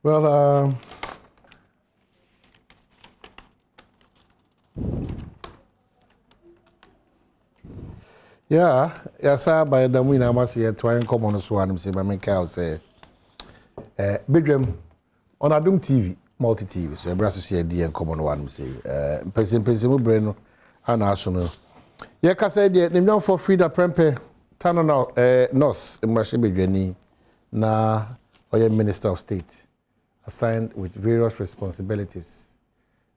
Well, yeah, I by the winner must see a twine common so I'm saying, my cow say, Badwam on Adom TV, multi TV, so a brass see a dear common one, say, Mpensenpensemu Breno, and Arsenal. Yeah, say, the name for Frida Prempe, Tano North, in Mashibini, na or Minister of State, assigned with various responsibilities,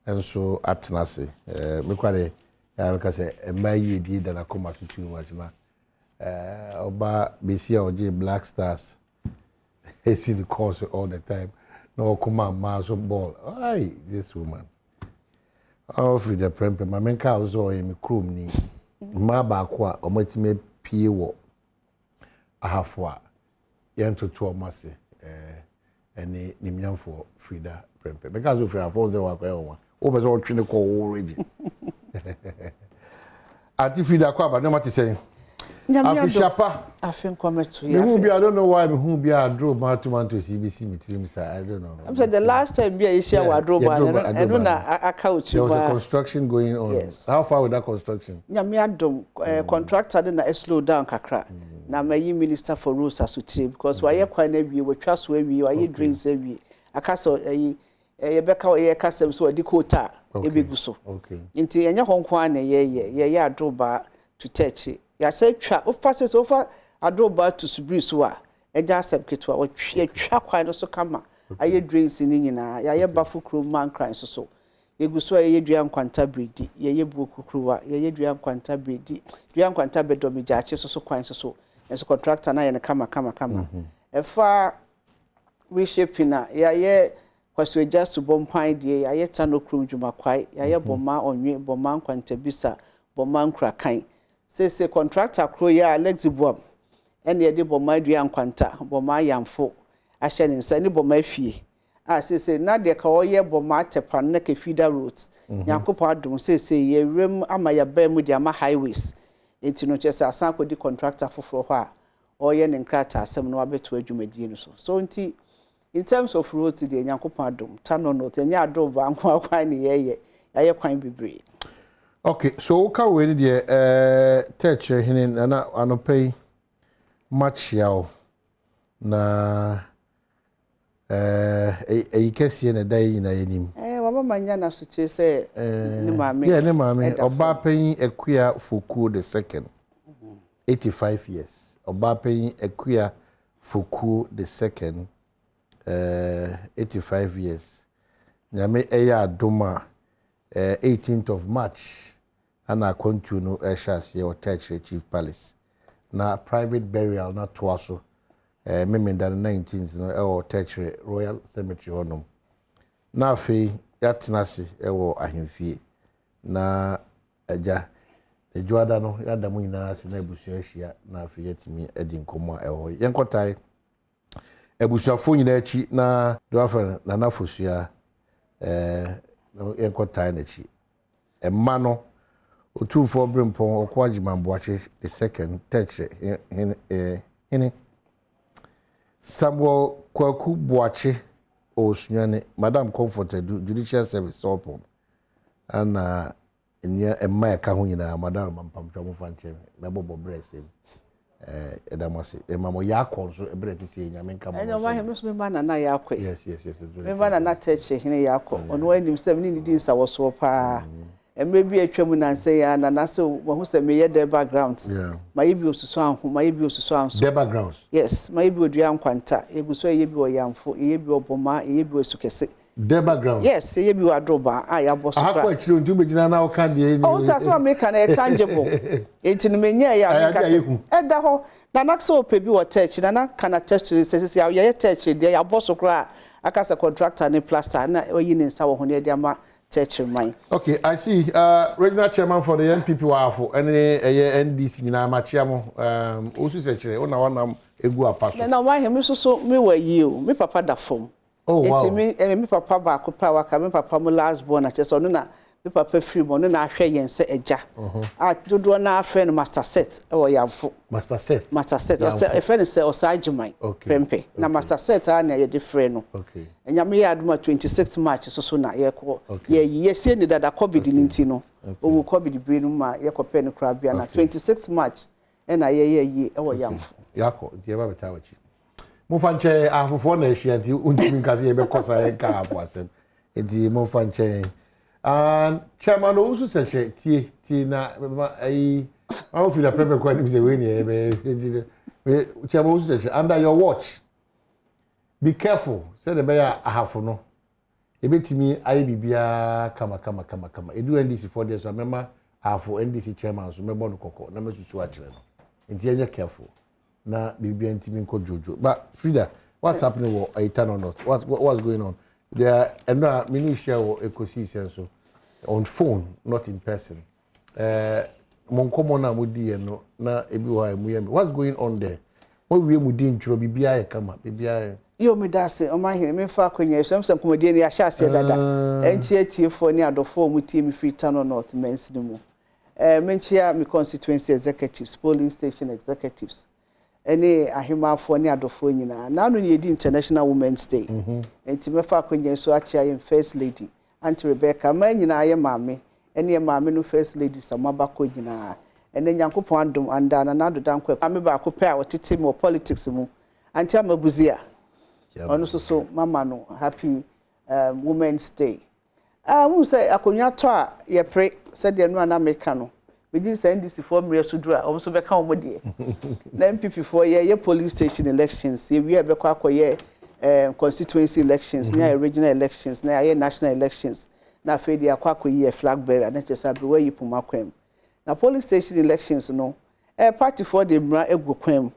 and so at Nasi, Mikwade. Because a may did than a coma to too much now. Oba Adjei Black Stars. He see the course all the time. No command miles of ball. Aye, this woman. Oh, for the prempe, my men cows or a crew ni. My bakwa or much me pee walk. I have what. Yan to 12 massy. And Nimian for Frida Prempe. Because if you have all the work, over all Trinity origin. Ati Frida Kwabena no matter say. Afishapa. Afin comment to you. I don't know why who be a drove my to CBC meeting, I don't know. I'm saying the last time I share I drove and I couch. There was a construction going on. Yes. How far with that construction? Nyamiadom contractor na slow down kakra. Na my minister for rules asutire because why quite we were trust where we are drains every. Akaso Yebeka ye kasem so di quota ebeguso. Okay. Nti enya honkwa na ye adroba to touch. Ya say twa o fast so far adroba to subri so a eja asem ketwa o twa kwan no so kama. Aye drains ni nyina ya ye bafu kro man kran so. Yeguso ye dua nkwanta bredi ye buoku kruwa ye dua nkwanta bredi dua nkwanta bedomi jache so kwan so. Enso contractor na ye ne kama. Efa reshaping na ye kwaso just to bompan die ya yeta no krum djuma kwai ya ye boma onwe boma nkwanta bisa boma nkra kan se contractor kro ya Alex Buam ene ye de boma dua nkwanta boma yamfo ahye ne nsa ni boma afie se na de ka wo ye boma tepa na ka feeder roads Yankopɔn adom se ye rem ama ya ba mu de ama highways enti no chese asan ko di contractor foforo ho a o ye ne nkrata asem no abeto adwumadie no so nti in terms of roads the Yankopɔn adom tano no the nya adroba anko kwan ni ye kwan bibre. Okay, so ka we the touch hinin na anopay match yaw na kesi na dai na yenim wama manya na sutie say ni maame ni maame oba pen Akua Foku the second 85 years oba pen Akua Foku the second 85 years. Nyame eya adoma 18th of March ana continue eshase o Techre Chief Palace. Na private burial na toaso memenda 19th no o Techre Royal Cemetery honum. Na afi yatenase ewo ahemfie. Na eja ejuada no yada mu nyina ase na ebusu ahia na afi yetimi edi nkomo ewo. Yenkotai ebusuafo nyina echi na doafa na nafosua enkotai na echi emma no otufo brempon Okwajimamboache the second Techre hene Samuel Kwaku Boache osunyane Madam Comforted Judicial Service opon ana enya emma eka ho nyina Madam Mampamtwa mo fanche na bobo bresem edamase emamo yakonso ebreti se nyame nka mo no ma so me na yakwe yes me na Techre hene yakọ ono anim sem ni di nsa woso pa emre bi atwam na nse ya na se wo se me ye the backgrounds ma ye bi osusu anhu ma ye bi osusu anso the backgrounds yes ma ye bi odua nkwanta eguso ye bi oyamfo ye bi oboma ye bi osukese the background yes ye bi wadroba ya boso pra akwa chiro ntu begina na o kan de o sa so make na tangible enti no menye ya make ase eda ho na nakse opebi wo Techre na kana test se ya ye Techre de ya boso kra akasa contractor ne plaster na oyi ne nsa wo ho ne de ama Techre mine. Okay, I see. Regional chairman for the NPP wafo and NDC nyina machiamo osu sechere ona wana egu apaso. Na why him so me were you, me papa da form. Oh wow. Enti me papa ba ko pa waka me papa mo last born na chese no na me papa free mo no na ahwe yen se eja a dodo na afre no master set e wo yamfo master set o se e friend se o sa agiman prempe na master set a na ye de free no enyame ye aduma 26 March so na ye ko ye sie ni dada covid ni nti no o covid bi no ma ye ko pe no kra bia na 26 March e na ye e wo yamfo yako die ba beta wachi mo fanche afofo na ehia nti untimi nkase ye be kosa ye ka afo asem enti mo fanche and chairman also said tie na ai I feel a prepare quite me say we ni chairman also said under your watch be careful say the bear ahafo no e betimi ai bibia kama edu NDC 4 days so remember ahafo NDC chairman so mebo no kokko na mesusu a kire no enti enye careful na bibia ntimi nko jojo but Frida what's happening with Aitano North what's going on there and now mini share ecosystem so on phone not in person monkomo na mudi no na ebi wa mu yemi what's going on there what we mu din tro bibia e kama bibia yo me dase Omanhene me fa akonya sem komodie ne ya sha ase dada entietiefo ne adofo mu team free Tano North mensin mu menchia me constituency executives polling station executives ene ahemafo ne adofo nyina na no ne di International Women's Day enti me fa akonya so achia yen first lady Auntie Rebecca ma nyina ye maame ene ye maame no first lady samabako nyina ene nyankopon adom anda na do dan kwa ame ba ko pe a wotete mo politics mu Auntie Amabuzia ono so mama no happy Women's Day mu say akonya to a ye pre said de no na meka no we send this for me so do a o so be ka o mo de na MPP for ye police station elections ye wi be kwa akoye constituency elections na regional elections na national elections na fedi akwakoyi flag bearer na chesabe we yipuma kwam na police station elections no party for the mra egu kwam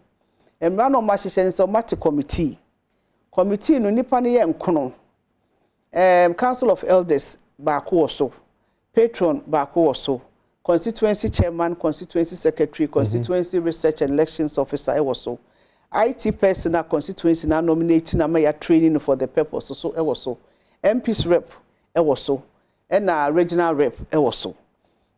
mra no ma hyehyɛ nso mate committee no nipa ne ye nkono council of elders ba ko so patron ba ko so constituency chairman constituency secretary constituency research and elections officer e so IT personal constituency na nominating na ya training for the purpose so e so MP's rep e so and na regional rep e so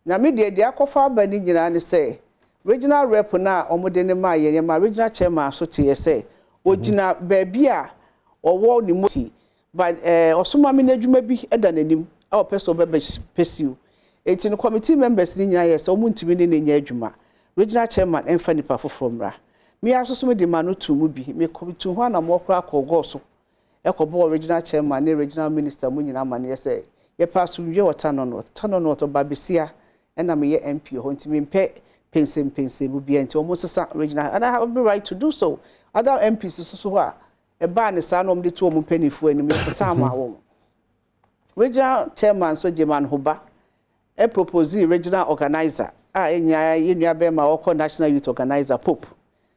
na me de akofa ba ni nyina ne say regional rep na omode ne ma ye ma regional chairman so te say ogina ba bia owo ni moti but osoma me na adwuma bi e da nanim e person be pesiu enti no committee members ni nyina ye say omuntimi ne nya adwuma regional chairman emfa nipa foforo mra me asoso me de manu tu mu bi me ko tu ho na mo kra ko so e ko bo original chairman ne regional minister mu nyina ma ne say ye pass we Tano North obabesia e na me ye MP ho nti me mpe Mpensenpensemu bi enti o mo sesa regional and I have the right to do so other MPs so a e ba ne sa no mo de to mo mpanifo ani me sesa ma wo regional chairman so Jeman Hoba e propose regional organizer a enya ye nua be ma wo national youth organizer Pope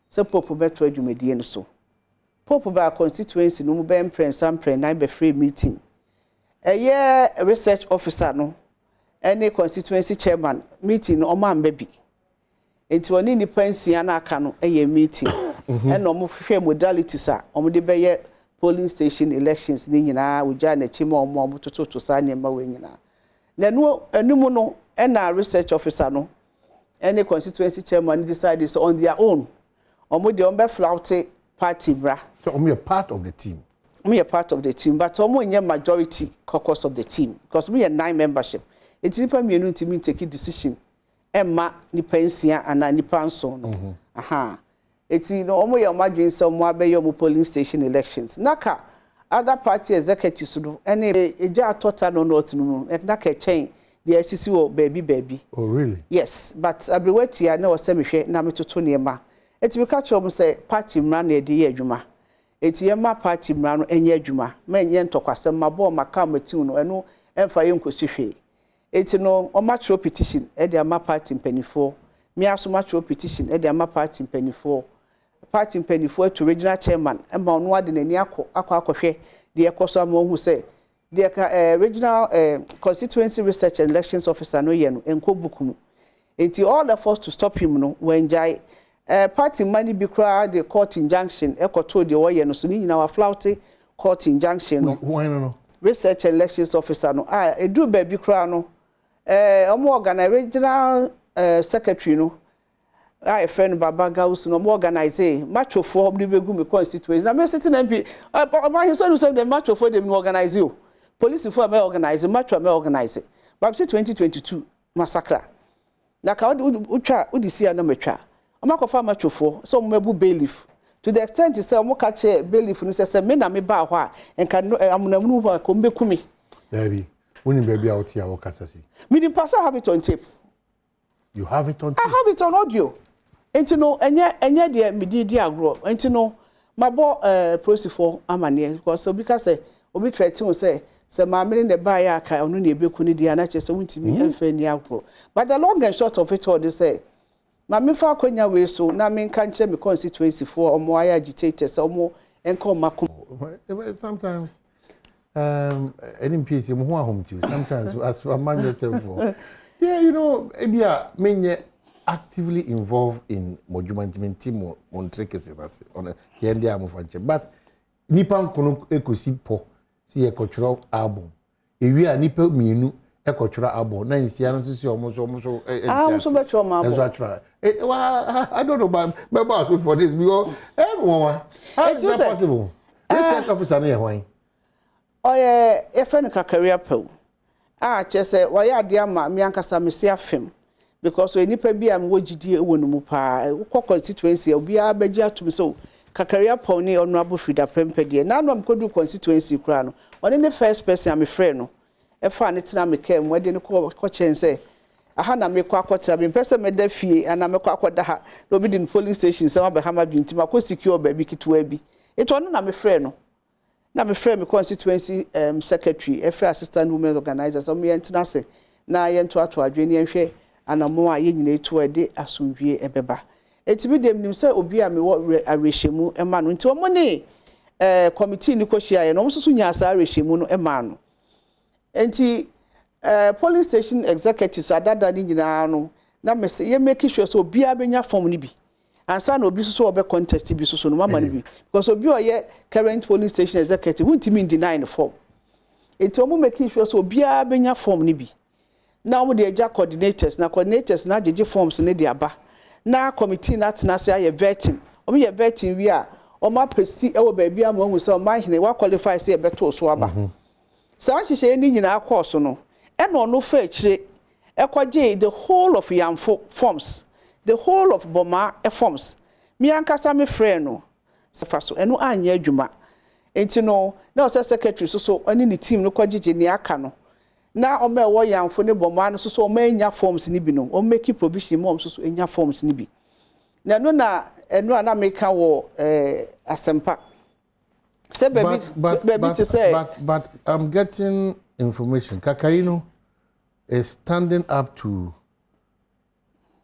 so Pope beto adwumadie no so Pope ba constituency no mu be mprensampren na be free meeting research officer no any constituency chairman meeting no man baby enti woni ni pensia na aka no meeting and no hwe modalities a de be polling station elections ni nyina wugya na chima omo tototo sa nyema we nyina na no anumu no na research officer no any constituency chairman decide is on their own omo de be flout party bra so omo a part of the team we are part of the team but omo nye majority caucus of the team because we are 9 membership it nipa mienu ntimi take decision emma nipa nsia ana nipa nso no aha eti no omo ye omadwen se omo abeyo omo polling station elections naka other party executives do ene eja atota no north no naka chain the ICC wo baby oh really yes but abrewati na wo se mehwe na metoto ne ma eti be catch omo say party mra na edi ye adwuma eti yema party mra no enye adwuma ma enye ntokwasem mabo maka matiu no eno emfa ye nkosihwe eti no o matro petition e de ama party mpanifo me aso matro petition e de ama party mpanifo to regional chairman emma ono ade nani akohwe de ekoso ama ohu say de regional constituency research and elections officer no ye no enkobuku eti all efforts to stop him no when jai party money be cry the court injunction ekoto de wo ye no so ni nyina wa flout court injunction no why no research and elections officer no edu ba bi cry no omo organizational secretary no I friend Baba Gauss no organize match for the begu me constituency na me sitting MP my son say the match for them organize you police for me organize match me organize but 2022 massacre na ka utwa udisi na metwa omakofa match for so mebu bailiff to the extent say omo ka che bailiff no say me na me ba ho a enka amunamunu ho ko mbekumi baby when baby out here what kasasi me din pass have it on tape. You have it on tape? I have it on audio. Enti no enye de medidi agro. Enti no mabo process for amane because obi ka say obi threaten say ma me ne ba ya aka onu na ebeku ni dia na che say wuntimi emfa ni agro. But the long and short of it all they say ma me fa akonya we so na me nka nche me constituency for omo aya agitators omo enko makom. Sometimes any piece you ho ahom to sometimes as a man yourself for. Yeah, you know, Ebia menye actively involved in monument team on trekes on here and there but nipa nkono ekosi po si e cultural album ewi a nipa mienu e cultural album na nsia no so omo so so betro ma album I don't know about for this because everyone how is that possible this set officer na hwan oye e friend ka career pew chese why ade ama me ankasa me se afem because enipa bi am wogidie wonu mu pa ko constituency obi abaji atum so kakaria poni honorable Frida Pempede na no am kodu constituency kura no one ne first person am friend no e fa ne tena me kem wade ne ko chense aha na me kwa kwota me pese me da fie ana me kwa akoda ha no bi din police station se ma be hama bi ntima ko secure ba bi kitwa bi eto no na me friend no na me friend me constituency secretary every assistant women organizer so me entina se na ye nto ato adwe ne ehwe anamo a ye nyina eto ede asomdwie ebeba etibi dem nim se obi a me wo arehemu ema no nti omo ne committee ni ko hia ye no so nya asa arehemu no ema no enti police station executives adada ni nyina no na me se ye make sure so obi a benya form ni bi ansa na obi so obe contest bi so no mama ni bi because obi oye current police station executive won't mean deny the form enti omo make sure so obi a benya form ni bi na omo de eja coordinators na jeje forms ne de aba na committee na tena se aye vetting omo ye vetting wi a omo apesti e wo ba bia mo hu se Omanhene wa qualify se e beto so aba sa hihye ni nyina akọ no e no no fa akire e kwaje the whole of Yamfo forms the whole of Boma forms mi ankasa me friend no sefa so eno anya adwuma enti no na o secretary so ani ni team no kwagege ni aka no na o me wo Yamfo ne Boma no so o ma nya forms ni bi no o make provision mo so enya forms ni bi na no na eno ana meka wo asempa say baby to say but I'm getting information Kakaino is standing up to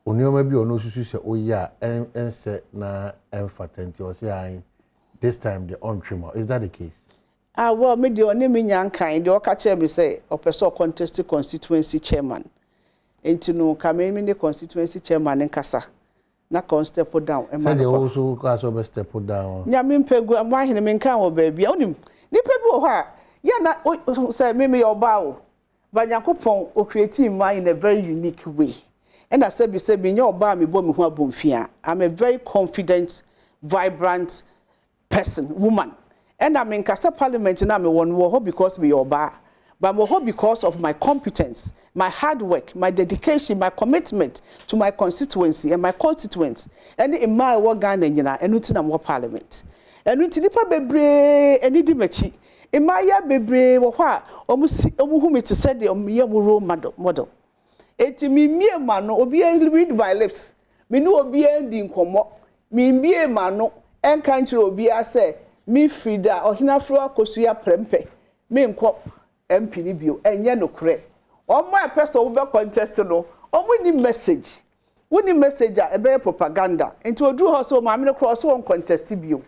Onyoma bi ono susu se oya ense na emfatenti o say this time the on trimmer is that the case? Well me de oni me nyankan de o ka che me say opeso contest constituency chairman enti no ka me ne constituency chairman nkasa na kon step down e ma no also ka so be step down nya me mpegu Omanhene me nkan wo ba bia onim ni pebu ho a ya na say me your bawo ba Yakopon o create man in a very unique way. And I said, your bar me bo me ho abomfia. I'm a very confident, vibrant person, woman. And I'm in Kasa Parliament and I'm a one wo because me your bar. But I'm because of my competence, my hard work, my dedication, my commitment to my constituency and my constituents. And in my work Ghana and utina more parliament. And utinipa bebre any dimechi. In my ya bebre wo hwa omu hu me to say the role model. Eti mi mie ma no obi read my lips me no obi endi nkomo mi mie ma no enka nchire obi ase mi Frida ohinafro akosuya prempe me nko MP ni bio enye no kre omo a person wo be contest no omo ni message woni message a ebe propaganda enti odu ho so ma me no cross won contest bio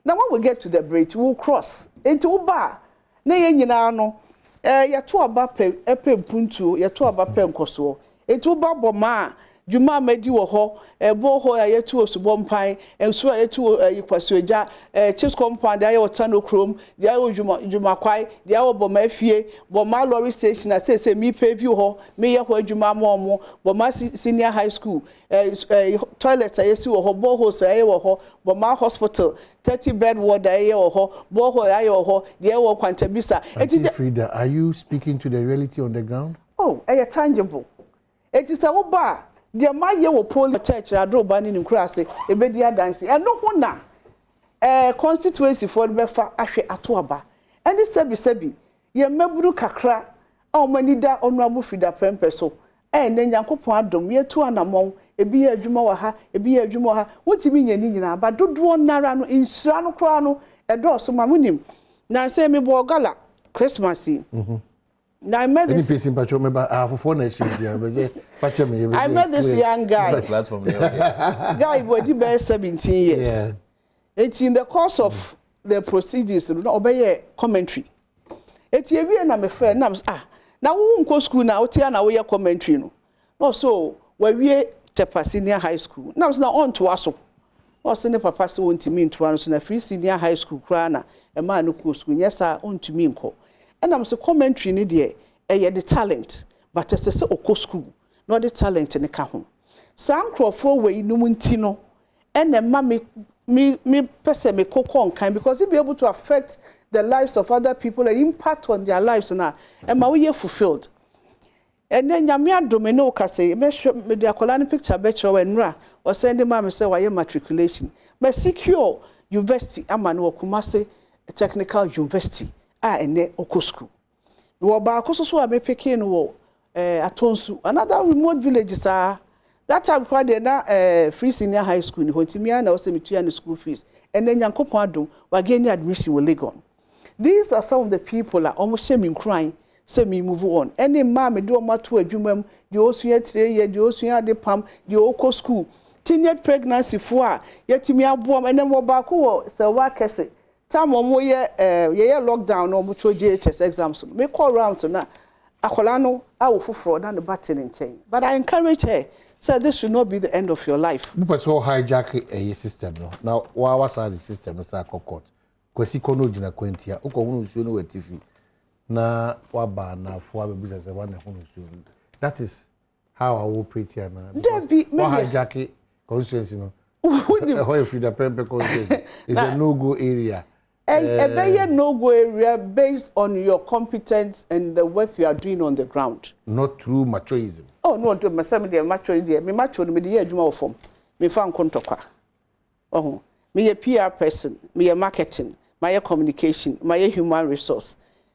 now when we get to the bridge we'll cross enti wo ba na ye nyina no yeto aba pe puntu yeto aba pe nkoso etu ba Boma Juma medi wo ho bo ho ya yetu osubọ mpan ensu ya yetu Yikwasuagya Chiefs compound ya Otano Chrome dia wo Juma kwai dia wo Boma Fie Boma lorry station say me pay view ho me ye ho adwuma mo Boma senior high school toilets ya yesi wo ho bo ho so ya wo ho Boma hospital 30 bed ward ya wo ho bo ho ya wo ho dia wo Kwantabisa. Frida, are you speaking to the reality on the ground? Oh, tangible. It is a ba the my ye wo poll church Adroba ni nkura ase ebedi adansi eno ho na constituency for the befa ahwe ato aba eni sebi ye maburu kakra o manida Honorable Frida Prempeso na Nyankopon adom ye tu anamon ebi ye adwuma wa ha ebi ye adwuma ha wotimi nya ni nyina ba dodo nara no insura no kra no edo so mamunim na say me bo gala Christmas Now I met this. I met this young guy. Guy was about 17 years. Yeah. It's in the course of the proceedings. No, obey commentary. It's a real name friend. Now we won't go school now. Now we are commentary. No, so where we Tepa Senior High School. Now it's not on to us. No, senior papa so on to me to us in a free senior high school. Krana a man who goes school. Yes, sir, on to me. And I'm so commentary in the the talent, but as I say, oko school, not the talent in the kahun. Some crop forward no muntino, and then me person me coco kind because it be able to affect the lives of other people and impact on their lives now. And my way fulfilled. And then Yamia Domino Case, me the Akolani picture betcha when Ra or sending mamma say why matriculation. Me secure university, Amano Kumase Technical University. And then oko school. No ba koso so me peke wo Atonsu another remote villages that time kwa de na free senior high school ni hontimi na o se metua school fees and then Nyankopon adom wa gain admission with Legon. These are some of the people that almost shame in crying say me move on any ma me do ma to adwumam de osua 3 year de osua de pam de oko school teenage pregnancy fo a yetimi aboam and then wo ba ko wo se wa kese time omo ye lockdown no mo to JHS exams me call round so na akola no awofoforo na the button in chain but I encourage her say this should not be the end of your life. We so hijack a system no now wa side the system no say court kwesi kono gina kwentia ukọ nsuo no wetifi na wa ba na fo abebusa say wa na nsuo. That is how I operate here now. Hijack constituency no how Frida Prempe constituency is a no-go area. A no-go area based on your competence and the work you are doing on the ground. Not through machoism. Oh, no, to myself, the machoism. Me macho, me the year form. Me found kontokwa. Oh, me a PR person, me a marketing, my communication, my human resource.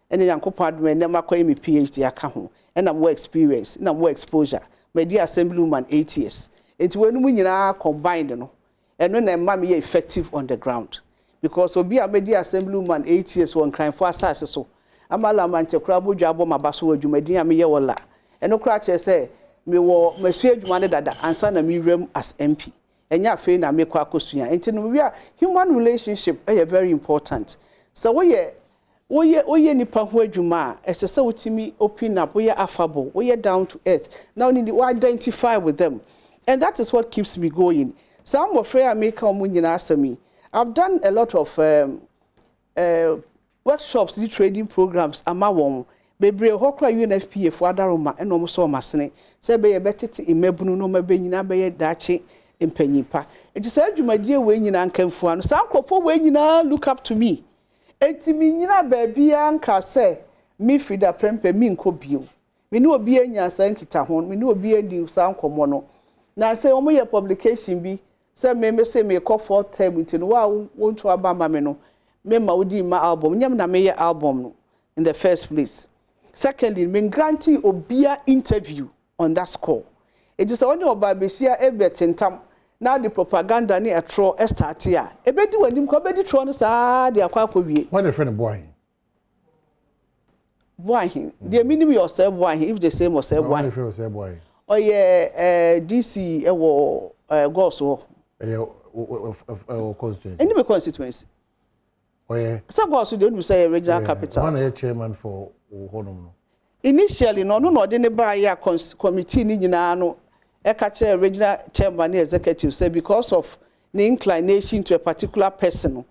And then Uncle Padman, never call me PhD account. And I'm more experience, and I'm more exposure. My dear assemblyman 8 years. It's when we are combined, you know, and when I'm mommy effective on the ground. Because obi a media assemblyman 8 years one crime for assassin so amala manche krabo dwabo mabaso adwumadi am ye wola eno kra che say me wo masu adwuma ne dada ansa na me rem as MP enya fe na me kwa akosua enti no we are human relationship very important so we nipa ho adwuma esese wotimi open up we affable we down to earth now need to identify with them and that is what keeps me going some of free make am nyina asemi. I've done a lot of workshops, the trading programs. Amawon, bebre hokra UNFPA for Adaroma and almost so masne. Say be a better in Mebunu no mebina be dachi in Penyipa. It is said you my dear when you can for some for when you look up to me. Etiminina baby anka say me Frida Prempe me nko bio. Me no be anya san kita hon, me no be ending san komono. Na say omo your publication be say me call for term into no want to abama me no me ma wodi ma album nyam na me album no in the first place. Secondly, me grantee obia interview on that score. It is only about besia ebetentam now the propaganda ni atro start here. Ebedi wanim ko bedi tro no saa de akwa akwie. What the friend boy? Boy, the minimum yourself boy if the same or say boy. What friend say boy? Oh yeah, DC ewo goso. Constituency. Any constituency. Oh yeah. Some also don't say regional capital. One a chairman for Honum. Initially, no, didn't buy a committee ni nyina no Ekache regional chairman executive say because of the inclination to a particular person.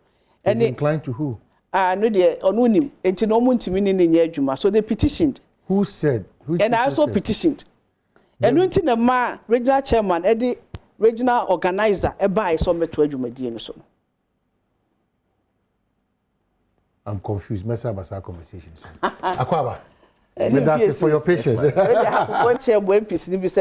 And inclined to who? No, the onunim. Enti no muntimi ni nye adwuma. So they petitioned. Who said? And I also petitioned. And unti na ma regional chairman, the regional organizer, buy so meto adwuma die no so. I'm confused. Mess up our conversation. Akwaba. That's it for your patience.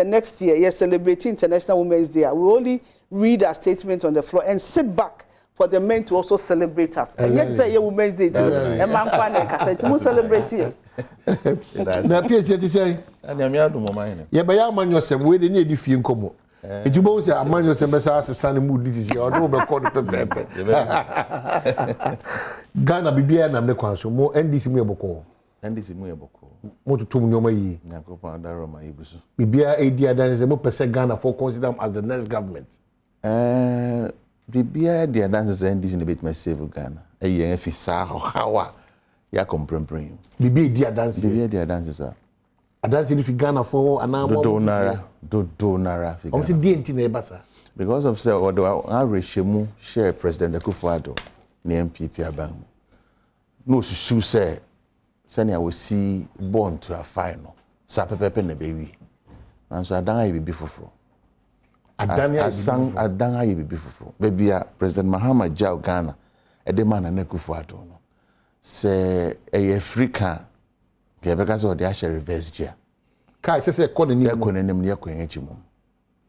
Next year, yes, celebrating International Women's Day. We only read a statement on the floor and sit back for the men to also celebrate us. And yes, say Women's Day too. And man, can celebrate here. Na PhD to say, and I'm here to Omanhene. Yeah, but I'm on yourself. We didn't need if you come. If you both say, I'm on yourself, as sunny mood, this is your over called Pepe. Ghana Bibia and I'm the council more NDC Maboko. NDC Maboko. More to 2 million. Nyakopa Andaro Maibusu. Bibia AD is a more percent Ghana for consider them as the next government. Bibia the dances NDC in the bit my save Ghana. A year fisa how ya comprehend. Bibia the dance. Bibia the dances are. A dance if Ghana for an hour. Donara. I'm saying DNT nebasa. Because of say what I reshemu share President Ampofo-Adjei ni MPP abang. No susu say sani I will see born to a final. Sa pepe ne baby. And so adanga yibi fufuro. Adanga yibi fufuro. Baby President Mahama Jao Ghana edema na Ampofo-Adjei no. Say a Africa ke beka so de share reverse gear. Kai say call the near konenem near kwenchimum.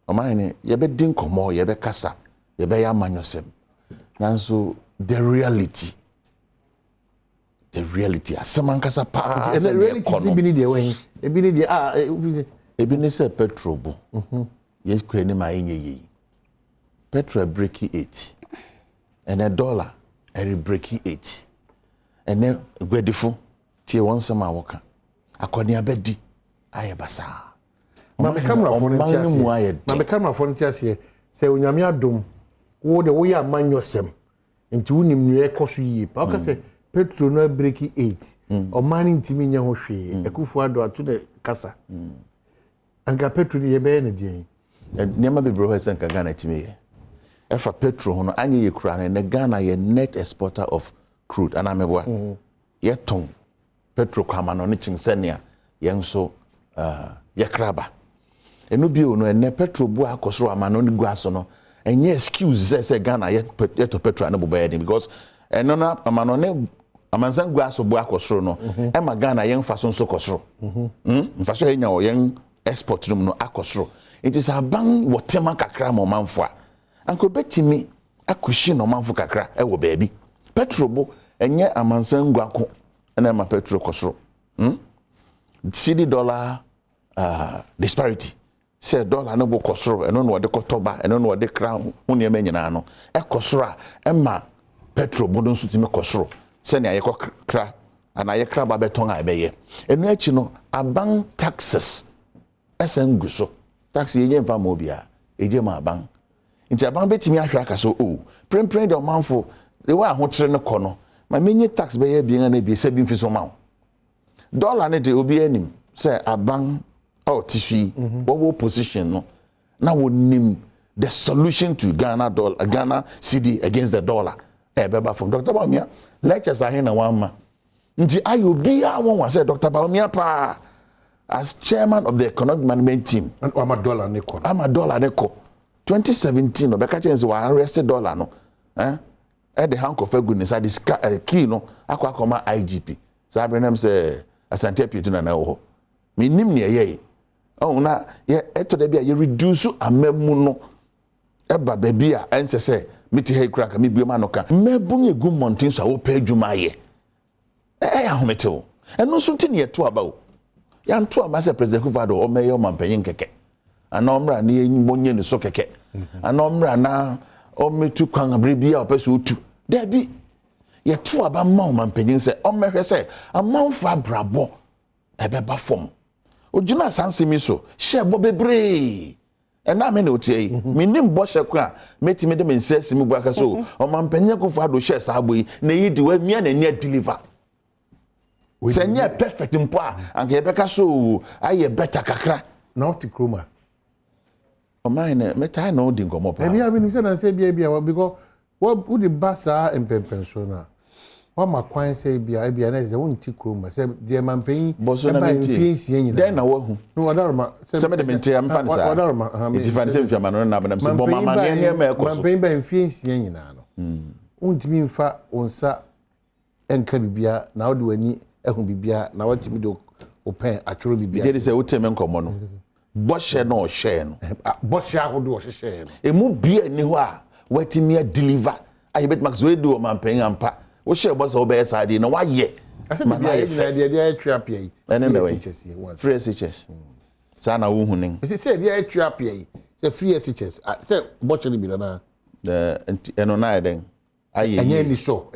Omanhene yebe din komo yebe kasa yebe ya manyosem. Nanso the reality asaman kasa pa and the reality is be need the way e be need e be ni say petrol bo yes kwani ma enye petrol break 8 and a dollar break 8 and then gwedifo tie won sama woka akoni abedi ayebasa Mama camera phone ntiase say onyame adom wo de wo ya manyosem nti wonim nu ekoso yie pa ka say petrol no break 8 o mani ntimi nya ho hwe Ampofo-Adjei ato de kasa anga petrol ye be na die nema bebro ho sen ka Ghana timi ye efa petrol no anye ye kura na Ghana ye net exporter of crude ana meboa ye ton petrol kwama no ne chinsenia ye nso ye kraba enu bi ono ene petrol bu akosoro amano ni guaso no enye excuse say Ghana ye to petrol na boba yedin because eno na amano ne amansan guaso bu akosoro no e ma Ghana ye mfa so nso kosoro mfa so enya o ye export no akosoro it is aban wotema kakra mo manfo a anko betimi akushi no manfo kakra e wo baabi petrol bu enye amansan guako na ma petrol kosoro CD dollar disparity say dollar no bo kosoro eno no de kotoba eno no de crown unie menyina no e kosoro a e ma petrol bo nso timi kosoro se ne ayekọ kra ana ayekra ba beton a beye enu achi no aban taxes esenguso tax yenye mfa ma obi a eje ma aban nti aban betimi ahwe aka so prempren de omanfo de wa ahotre ne kọ no ma menye tax beye bien na bi se bi mfi so ma dollar ne de obi anim say aban tissu what position no now we name the solution to Ghana CD against the dollar beba from Dr. Baumia lectures are here na one ma nti ayobi a won say Dr. Baumia pa as chairman of the economic management team and I'm a dollar ne 2017 no beka chance wa arrested dollar no at the hank of goodness at this key no akwa IGP Sabrenem say Asante Pietuna na ho minim ne ye na ye eto da bia ye reduce amemu no eba baby a ense se meti he kra ka mi bioma no ka mebu ne gu mountain so wo pa adwuma ye ya homete wo eno so nti ne ye to aba wo ya nto aba se President Ampofo-Adjei o meyo mampanyin keke ana omra na ye mbonye ne so keke ana omra na o metu kwan abre bia o pese otu da bi ye to aba ma mampanyin se o mehwe se amanfo abrabo ebeba fom ojina sansemi so she bo bebre ena me ne otie minim bo she kwa metime de mensesi mi bu aka so o mampanyin Ampofo-Adjei she sa boyi na yi di wa mia na nia deliver senye perfect mpo a anke beka so aye better kakra na oti kroma Omanhene metai no di ngomo pa. Maybe I mean say na say bia because what would the basa Mpensenpensemu na. What my kwan say bia na say won ti kroma say the man pay boso na menti. Den na wo hu. No odaroma say me de menti am fan sa. Odaroma It fan say mfiama no na banam say bo mama ne ma ekoso. Man pay ba mfiensia nyina no. Untimi mfa onsa enka bibia na wode wani ehun bibia na watimi do open atworo bibia. Bia dey say woteme nkomo no. Boshe no o share no. Boshe ahodo o share no. Emu bia ni ho a watimi deliver. Aye bet max we do mampen ampa. Wo share boss obey side na waye. Man na dey trap yi. Ene na way. Free SHS. Sa na wo hunin. Ese say dey trap yi. Say free SHS. Say boshe ni bi na. Eno na eden. Aye. Enye ni so.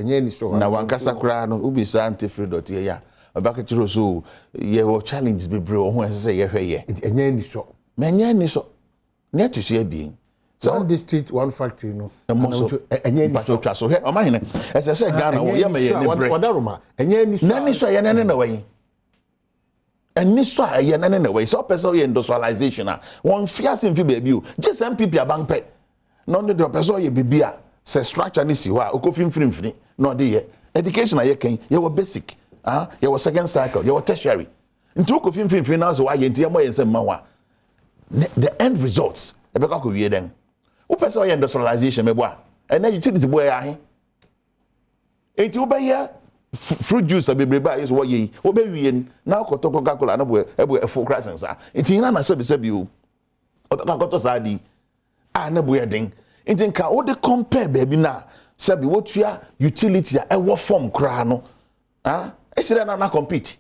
Na wankasa kra no ubi sa anti-free.ye ya. Obaka chiro so ye wo challenges bebre o ho say ye hweye. Enye ni so. Menye ni so. Net to share being. So one district, one factory, no. Enye ni so twa so. He Omanhene. Ese say Ghana wo ye me ye ni bre. Wadaroma. Enye ni so. Na ni so ye nene na way. Eni so ye nene na way. So person ye industrialization a. Won fiase mfi baby o. Just MPP abank pe. No no the person ye bibia. Se structure ni si ho a okofimfimfini. No de ye. Education a ye kan. Ye wo basic. Your second cycle, your tertiary. Into okofimfimfini na so why enti mo yen sem ma ho a. The end results. E be ka ko wie den. Wo person ye industrialization me bo a. And then utility boy ahe. Enti wo be ye fruit juice abebreba is what ye. Wo be wie na ko to Coca-Cola na bo e full crisis a. Enti na na sebi o. O be ka to sa di. Na bo ye den. Enti nka wo de compare baby na sebi wo tua utility a e wo form kra no. Esire na compete.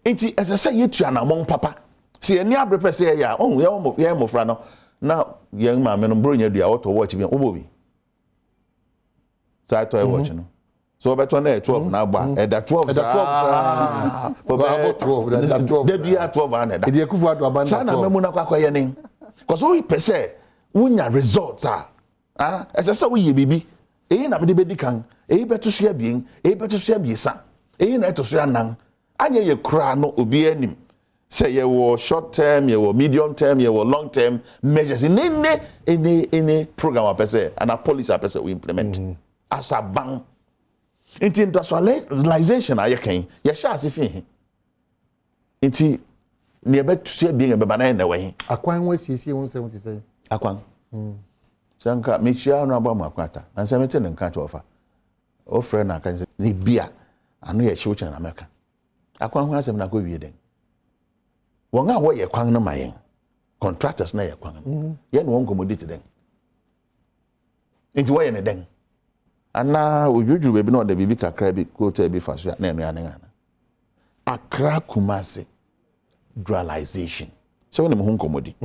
Enti ese say ye tua na mon papa. Se eni abrepe say ya, ye mo fra no. Na ye ma me no bro nya dua auto watch bi obo bi. So I to watch no. So beto na 12 na agba. E da 12 sa. About 12 that 12. Dey be 12 and that. E dey kufu adu abanda. Sa na memu na kwakwa ye nen. Cause we pese wunya results ese say we ye bibi. Eyi na me de bedi kan. Eyi beto so ya bien, eyi beto so ya biesa. Eyi na eto so ya nan. Anya ye kra no obi anim. Say ye wo short term, ye wo medium term, ye wo long term measures in any program apese and a policy apese we implement as a bang. Inti industrialization aye kan ye sha asifin. Inti ne be to so ya bien e be bana na we. Akwan wa siesie 177. Akwan. Sanka me chia no aba makwata. Na se mete ne nka to ofa. O friend na kan se ni bia anu ye hye uche na America. Akwan ho asem na ko wie den. Won a wo ye kwan no mayen. Contractors na ye kwan no. Ye no won commodity den. Enti wo ye ne den. Ana ojuju be bi na o da bibi kakra bi ko ta bi fa so na enu ane ana. Accra Kumasi dualization. So won ho commodity.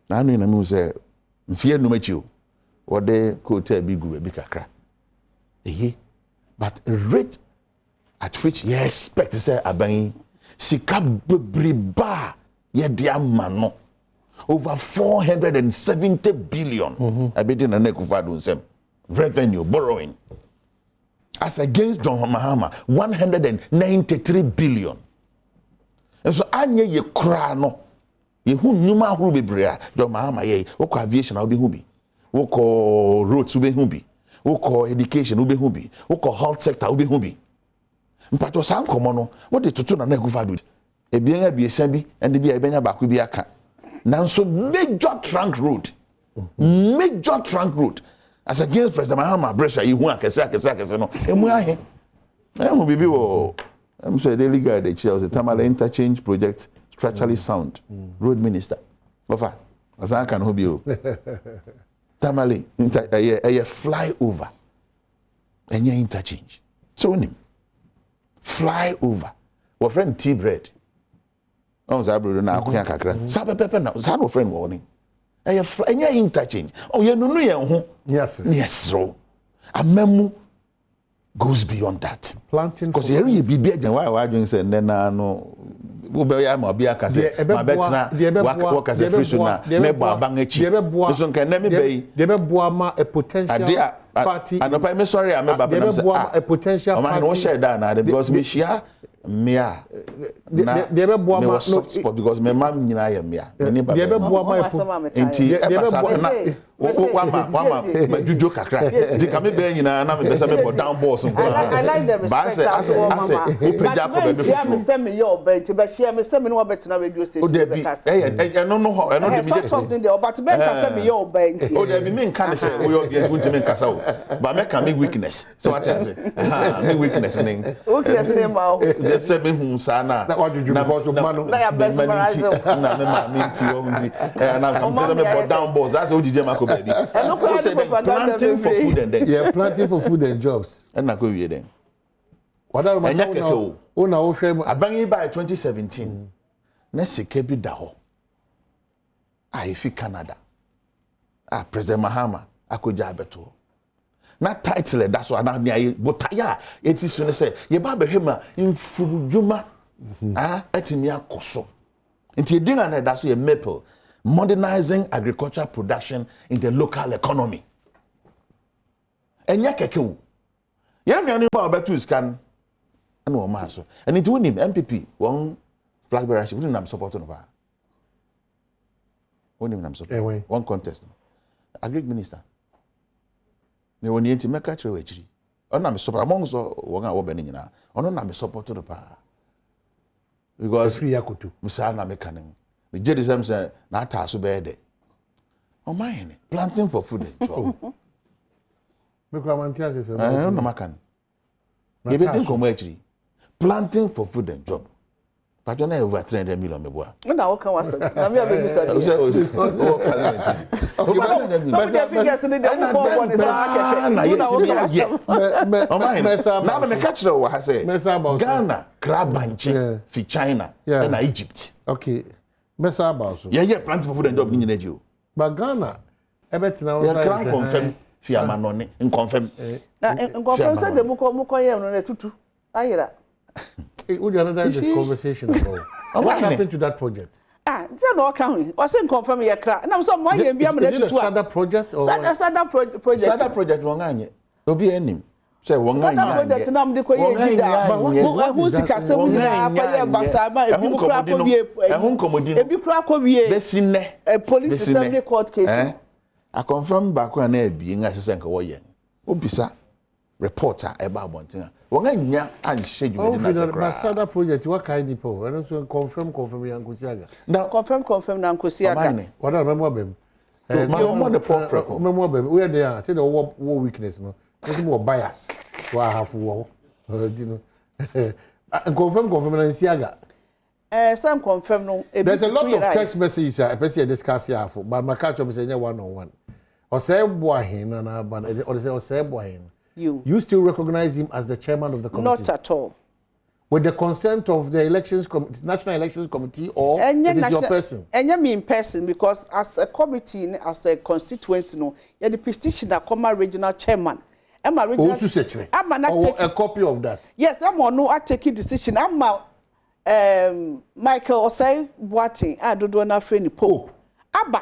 Na anu na mu se mfie no machi o. Wo de ko ta bi gu bi kakra. But rate at which you expect to say aban sika bebreba ye dia mano over 470 billion abedi na Akufo-Adjei nsem revenue borrowing as against John Mahama 193 billion. And so anye ye kra no ye hu nyuma ahuru bebre a John Mahama ye woko aviation obi hu bi woko roads obi hu bi woko education obi hu bi woko health sector obi hu bi mpato san komo no wo de tutu na Akufo-Adjei ebien abiesa bi ende bi ebenya ba ko bi aka nanso major trunk road as against President Mahama Brescia ye hu akese no emu ahe emu bibi wo em so daily guide the chair the Tamale interchange project structurally sound road minister ofa asan kan ho bi o Tamale a flyover enya interchange so nim flyover wo friend tea bread on za bro na akoya kakra sa pepe na sa no friend wo ni enya interchange ye nunu ye ho yes ro amemu goes beyond that planting because here you be agent why doing say na no wo be ya ma bi aka say ma betina wa ka say free so na me bo aban achi so nkan na me be de be boa ma a potential party and me sorry I me baba na say a potential party o ma no share that na because me share mia de be boa ma no sport because me mam nyina ya mia me ba de be boa ma enti e ba sa na wama jujo kakra di ka me be nyina na me be say me for down balls I like the respect as opeja ko be me say me yo be be share me say me no betina radio station be ka say no de bi je something there but be ka say me yo be nti o de bi me nka say wo yo de gunti me nkasa wo ba me ka me weakness so what I say me weakness ning ma say me hu sa na na ya best memorize na me ma me nti wo nti na am me down balls that's what you ma ko baby planting for food and then yeah planting for food and jobs and na go wie then wadaro ma say una wo hwe abangi by 2017 na sika bi da ho fi Canada President Mahama akoja abeto na title that's why na ne botaya eti so ne say ye ba behema infurujuma etimi akoso nti edina na da so ye maple modernizing agricultural production in the local economy enya keke wo ya nnuane ba obetu scan na o ma so and it wonim MPP won flag bearer wonim nam support no ba wonim nam support one contest agri minister ne woni enti meka kire wa chiri ona me support among so won a wo be ni nyina ono na me support no ba because free yakutu musa na me kanen me je the say na ata so be de Omanhene planting for food and job me kwa mantia say no makan ye be din komo achiri planting for food and job but don't over 300 million me boa na wo kan wasa na me abegu sa o say okay some the figures in the one is na me catch the wa say Ghana Krabanche fi China and Egypt okay mesa about so yeah planting for food and job ni nyina ji o but Ghana ebetina we can confirm fi amanone in confirm na confirm say the muko ye no na tutu ayira would you another this conversation about what happened to that project say no can we say confirm ye kra na so mo ye bia me na tutu is it a Sada project or Sada project Sada project won anye obi enim say won anye Sada project na me de ko ye jida who sika se mu na pa ye basa ba ebi mu kra ko wie ebi kra ko wie besinne police assembly court case I confirm back when na bi nga sese nka wo ye obisa reporter eba abontina won anya an schedule de na sekra Sada project what kind people and so confirm Yankosiaga now confirm na Yankosiaga what I remember them my the pop remember them we there say the war weakness no it's more bias to have war you know confirm na Siaga some confirm no there's a lot of text messages I person discuss here for but my catch up say one on one or say Omanhene na ban or say Omanhene you still recognize him as the chairman of the committee? Not at all. With the consent of the National Elections Committee or it is your person? And you mean person because as a committee, as a constituency, no, you're the petition that come regional chairman. I'm a regional. I'm a copy of that. Yes, I'm on no. I take a decision. I'm Michael Osei Boateng. I don't know any Pope. Abba,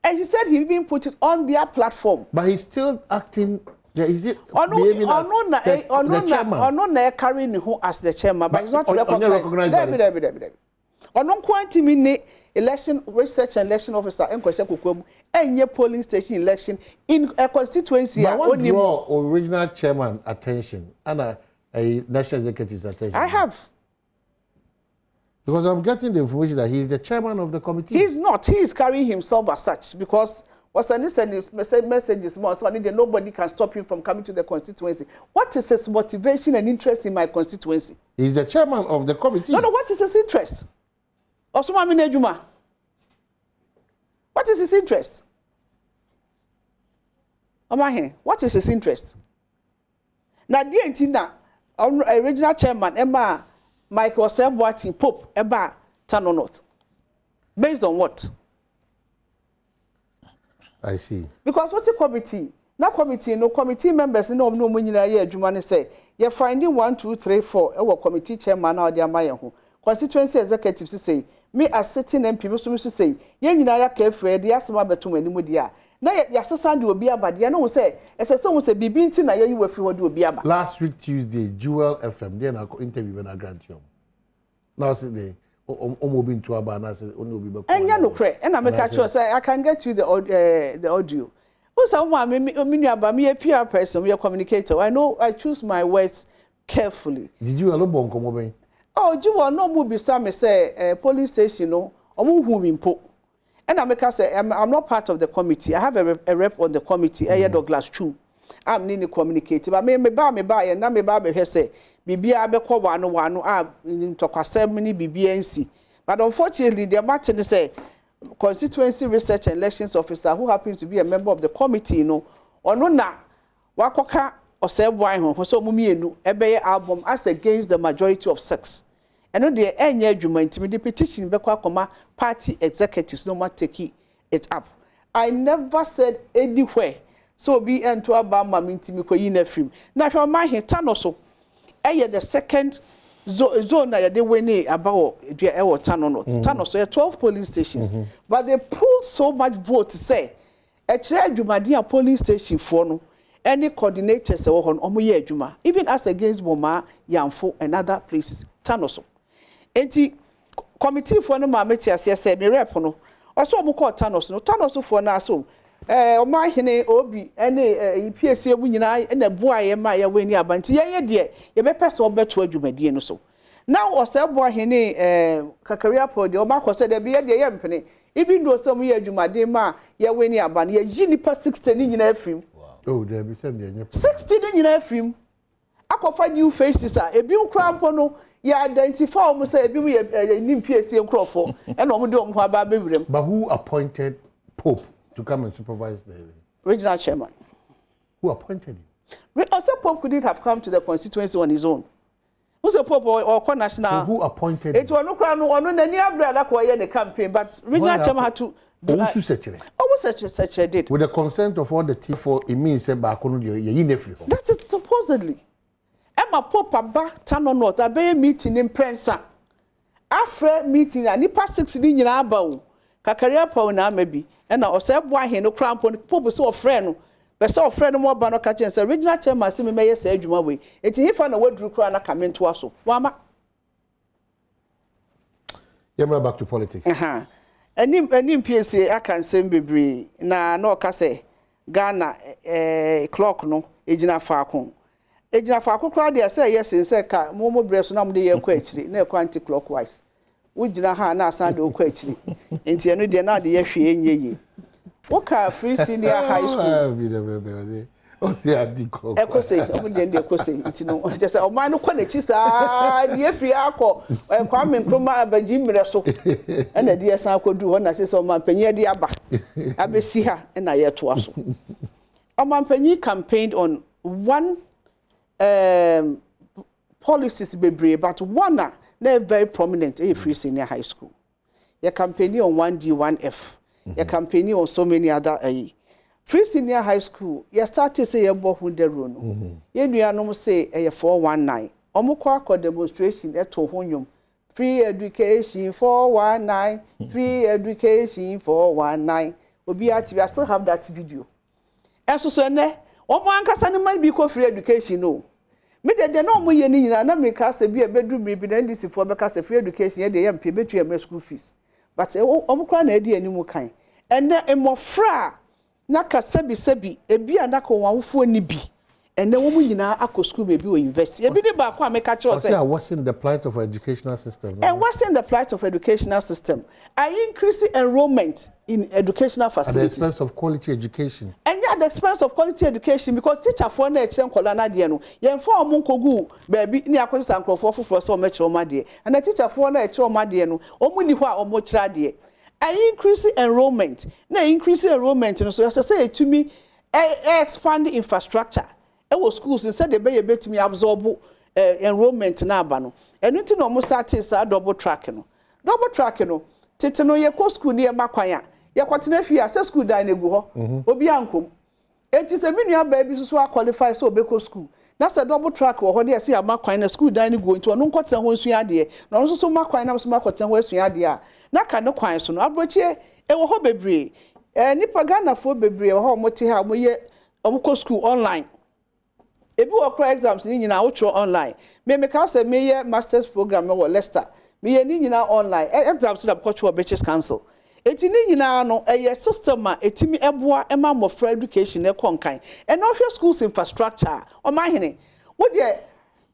and he said he even put it on their platform. But he's still acting. Yeah, is it? No, carrying who as the chairman, but he's not recognized. David. Ono kwanti mi election research and election officer en kwese kokwam enye polling station election in a constituency only original chairman attention and a national executive's attention. I have. Because I'm getting the information that he is the chairman of the committee. He's not. He is carrying himself as such because what's messages more so nobody can stop him from coming to the constituency. What is his motivation and interest in my constituency? He's the chairman of the committee. No, what is his interest? What is his interest? Omanhene, what is his interest? Now, the Antina, original chairman, Emma Michael Osei Boateng Pope, Eba Tano North. Based on what? I see. Because what's a committee? No committee members, no money year, Jumani say, you're finding 1, 2, 3, 4, our committee chairman or the Amayahu. Constituency executives say, me as sitting MP, Musumu say, Yenaya Kefre, the Asama Betum and Mudia. na ya sesa de obi aba de no say esese wo say bibi nti na yayi wafiri ho de obi aba. Last week Tuesday Jewel FM there na interview na grant you. Now say the omobi ntu aba na say oni obi be. Enya no kre na make sure say I can get you the audio. Who say me aba me a PR person, me a communicator. I know I choose my words carefully. Did you allow bon komo ben? Oh, Jewel no mu bisa me say police station no omo hu mi mpo. And I make us say I'm not part of the committee. I have a rep on the committee. Douglas Chu. I'm nini communicative. I me ba and na me ba be say bibia abekọ wano in tokwasem ni bibia nsi. But unfortunately the matter say constituency research and elections officer who happens to be a member of the committee ono na wakoka osebwan ho so mumienu ebeye album as against the majority of sex. And no de enye adwuma ntimi the petition bekwa koma party executives no matter take it up. I never said anywhere so be ento abama ntimi koyi na film na hwe ma heta no so the second zone na de weni about e tano no tano so 12 police stations but they pulled so much vote to say e kire adwumade a police station for no any coordinators e wo hon omo ye adwuma even as against Boma Yamfo and other places tano so enti committee for no ma meti ase say me rep no oso omo call tano so for na so Omanhene obi ene PSA mu nyina na boaye ma ya weni abanti ye de ye be pese obeto adwumadie no so now Omanhene kakaria pod o ma kwose de be ye de ye mpene even though some ye adwumade ma ya weni aban ye yi nipa 60 ni nyina afrim oh there be say de 60 ni nyina afrim akofa new faces a ebi nkrampo no ya identify o mo say ebi mu ye nim PSA nkrofo ena o mo de o mo aba bewrem. But who appointed Pope to come and supervise the regional chairman? Who appointed him? Also, Pope couldn't have come to the constituency on his own. Who's a Pope or national? Who appointed it? It was no crown on the near brother the campaign, but regional chairman had to do such a did. With the consent of all the T4, it means that that is supposedly. Emma Pope back Tano North, a bay meeting in Prensa. After meeting, and nipa 16 in Abao. Kakaria pa na maybe and na osebwa he no cramp Pope so friend be so friend mo ba no ka chen say regional chairman say me meye say adwuma we enti he fa na wadru kra na come to aso wama yemra back to politics anim PSA akan sem bebre na no ka say Ghana clock no ejina faako kra de say yes say ka mo breso na mo de ye kwa akiri na kwa anti clockwise ujina ha na asande okwa akiri enti eno de na de ye hwe enye woka free senior high school o se adiko ekose omo de ekose enti no je say o man no kwa na chi saa de free akọ Kwame Nkrumah abaji mire so na de san akodu ho na se o man panyi de aba abesi ha na ye to aso o man panyi campaigned on one policies bebre but one they're very prominent in free senior high school. Your campaigning on 1D, 1F. Your campaigning on so many other free senior high school. You start to say about the run. You know say a 419. Omukwa demonstration at Tohonyum. Free education 419. Free education 419. Obi ati I still have that video. And so ne omo ankasa ne man bi ko free education no. Me de no mo ye ni nyina na me ka se bi e bedum bi na ndisi fo be ka se free education ye de ye mpe betu ye school fees but omukra na edi animu kan ene emofra na ka sebi ebi anaka wanfo ni bi ene wo mu nyina akọ school me bi o university ebi ni ba kwa me ka che o say what's in the plight of educational system and what's in the plight of educational system I increase enrollment in educational facilities at the expense of quality education and at the expense of quality education because teacher for na eche nkola na de no ye mfa omo nkogu baabi ni akwesa nkrofo foforo so omo che omo de and the teacher for na eche omo de no omo ni ho a omo kira de I increase enrollment na increase enrollment no so you say to me expand infrastructure our schools instead they be betimi absorb enrollment na aba no enu ti no mo start say double track no tete no ye ko school ni e makwan a ye kwatena fi a say school dan na egu ho obi ankom enti se bi nua ba bi so qualify so obeko school na say double track wo ho de say makwan na school dan ni go enti ono nkotena ho nsu ade na ono so makwan na so makotena ho asu ade a na ka ne kwan so no abrochie e wo ho bebre nipa Ghana fo bebre ho mo te ha mo ye omko school online ebi wo kra exams ni nyina wo tro online me ka say me ye masters program me wo Leicester me ye ni nyina online exams na ko tro British Council eti ni nyina no eye system a etimi eboa ema mo for education e konkan e no hwe schools infrastructure Omanhene wo de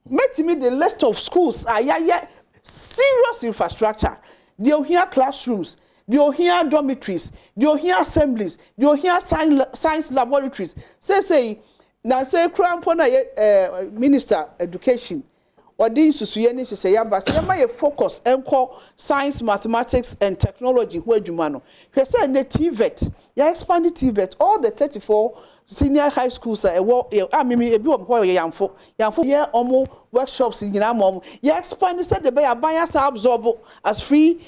metimi the list of schools ya serious infrastructure they here classrooms they here dormitories they here assemblies they here science laboratories say na say krampo na minister education or the susuye ni se ya ba se ma ye focus enko science mathematics and technology ho adwuma no hwe say na TVET ya expand TVET all the 34 senior high schools mimi ebi wo ho yamfo ye omo workshops nyina mom ye expand said the be abanya sa absorb as free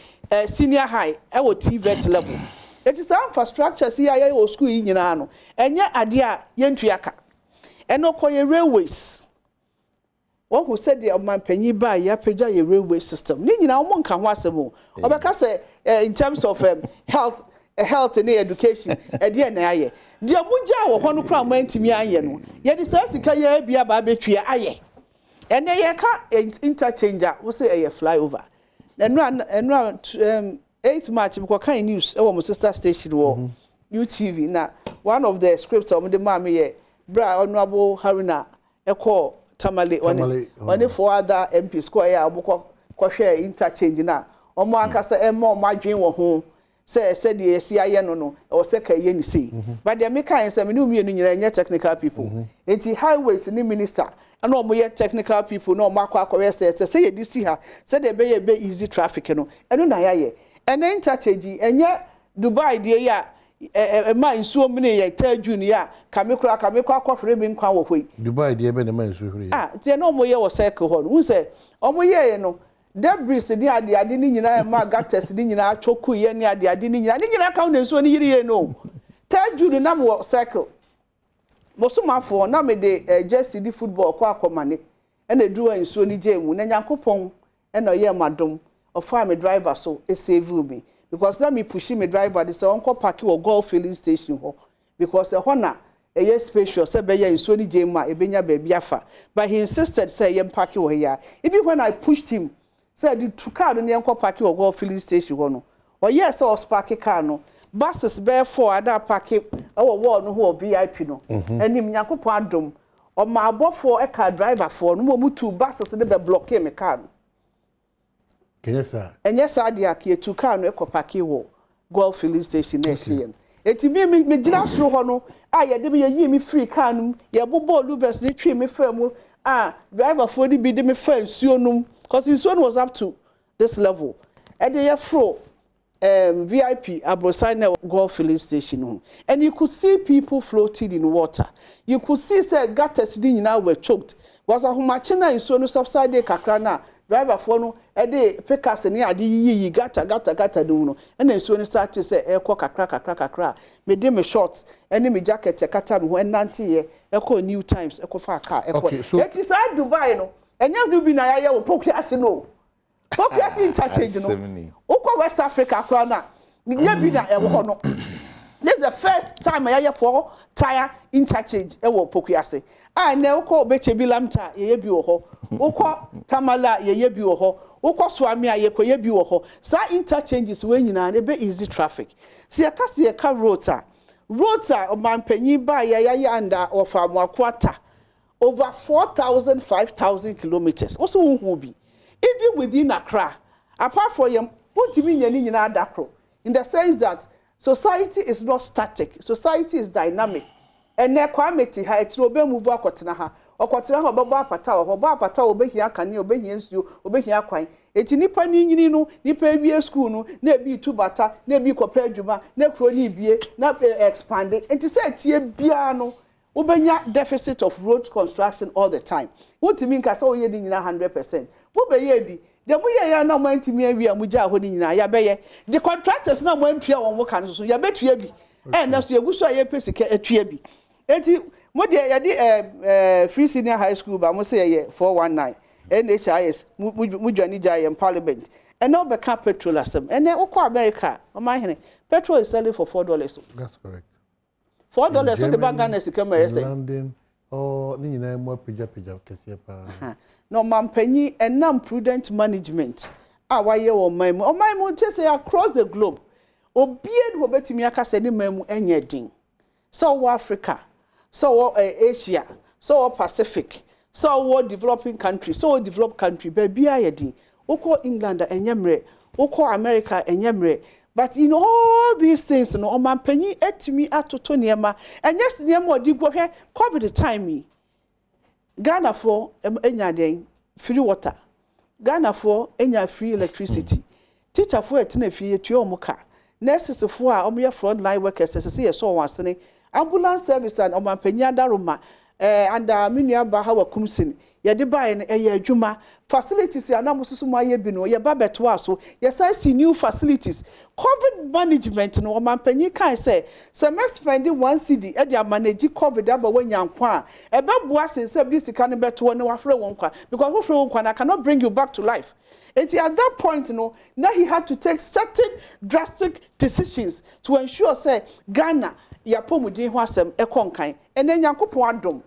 senior high e wo TVET level it is infrastructure see ya wo school nyina no enye ade a ye ntuaka eno koye railways one who said the man penny ba ya peja ye railway system ni nyina omo nka ho asemo obeka say in terms of health and education e de na aye de muja wo ho no kra mantimi aye no ye de sa sika ye bia ba betue aye ene ye ka interchanger wo say e flyover eno 8 March me ko kan news e wo mo sister station wo UTV na one of the scripts of the mama ye bra honorable Haruna eko tamale one for other MPs ko ya abukọ hwe interchange na omo ankasa emo madwen wo ho say the SIA no or say ka ye ni say but the make kan say me no mienu nyina nya technical people enti highways ni minister and omo ye technical people no makwa say ye disi ha say the be easy traffic no eno na ya ye and interchange enye Dubai de ya ma nsuo mne ye ta June ya kamekura akofre bi nkwa wo hoi Dubai de be na ma nsuo hore tie no omo ye wo cycle ho no say omo ye no debris ni ade ni nyina ma gates ni nyina choku ye ni ade ni nyina ka na nsuo ni yiri ye no ta June na mo cycle mosumafo na me de Jersey di football kwa akomane na duwa nsuo ni jemu na Nyankopon na ye madom ofa me driver so e save me because let me push me driver this onko park wo golf filling station ho because e hona e ye spacious say be ye nsuo ni jemu a e benya ba bia fa but he insisted say ye park wo here even when I pushed him said the two car no enko park wo golf filling station ho no o yes was park car no buses bear for other park our wall no ho VIP no enim Nyankopon adom o ma abofo e car driver for no mo two buses de be block me car no Kenyesa enyesa dia ke two car no e ko park wo golf filling station na ehie eti me gina soro ho no a ye de me yi me free car no ye bobo luvers ni twi me famu driver for di bi de me fa nsuo num because nsuo no was up to this level e de ye fro VIP Abrosine golf filling station and you could see people floating in water. You could see say gutters din nyina were choked. Was a humachina in so no subside kakra na driver for no e dey pickers ni ade yi gata do no and then so no start to say e kakra me dey me shorts and me jacket e kata me ho enante ye e ko New Times e ko fa car e ko it is Dubai no enya do bi na ya wo pokiase no pokiase interchange no Uko West Africa krana nya bi na e wo no this is the first time I for tire interchange e wo pokiase na uko beche bi lamta ye bi wo ho uko tamala ye bi wo ho uko swami ye koye bi wo ho sa interchanges we nyina na be easy traffic si ya kasi ye ka roads o mampanyi ba ya anda of Amuakwata over 4,000 5,000 kilometers also who be even within Accra apart from your in the sense that society is not static, society is dynamic. And ne kwameti ha etiro be move akotena ha obebo apata obehia kane obehia nsuo obehia kwan eti nipa ni nyini no nipa ewie school no na ebi tubata na ebi kopa adwuma na kro ni bie na expand enti say tie bia no obenya deficit of road construction all the time wotimi nka say oye di nyina 100% wo be ye bi de mo ye ya na mo antimi awie amugya ho ni nyina ya beye the contractors na mo antua won wo kan so ya betua bi na so yeguso aye pesika atua bi enti mo de ya di free senior high school ba mo say ye 419 NHIS mujani jaya in parliament And now become petrol asem. And then oko America, Omanhene, petrol is selling for $4. That's correct. $4 so the bag Ghana is come here say. London, oh, ni nyina mo pija kese pa. No mampanyi and prudent management. Why wo man mu just say across the globe. Obie do betimi aka se ni man mu enye din. So Africa, so Asia, so Pacific, so developing country, so developed country baby ayedin. Oko England enyemre, oko America enyemre. But in all these things, no mampanyi etimi atoto niema. And yes niema odi go hwe COVID time. Ghana for enya den free water. Ghana for enya free electricity. Teacher for etna fie tuo omuka. Nurses for omo front line workers say yes so wansene. Ambulance service and omampanya daroma and minua ba ha wakumsin. Ye de ba en adwuma facilities ya na mususu ma ye bi no ye ba beto aso ye say new facilities. COVID management no omampanyi kan say me spending 1 cedi e dey manage COVID aba wanyankwa e be boa sense bi sika ne beto no wafre wonkwa because wafre wonkwa na cannot bring you back to life. And at that point, now he had to take certain drastic decisions to ensure say Ghana ya pomudin ho asem ekonkan and then yankopon adom